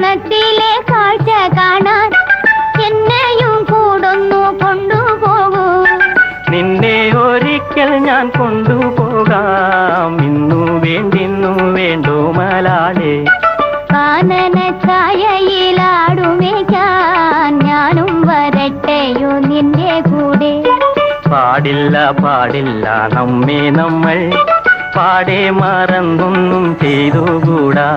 വനത്തിലെ കാഴ്ച കാണാൻ എന്നെയും കൂടൊന്നു കൊണ്ടുപോകൂ. നിന്നെ ഒരിക്കൽ ഞാൻ കൊണ്ടുപോകാം. ഇന്നു വേണ്ടിന്നു വേണ്ടോ മലാളെ. കാനന ഛായയിലാടുമേക്കാൻ ഞാനും വരട്ടെയോ നിന്റെ കൂടെ. പാടില്ല പാടില്ല നമ്മെ നമ്മൾ പാടെ മറന്നൊന്നും ചെയ്തുകൂടാ.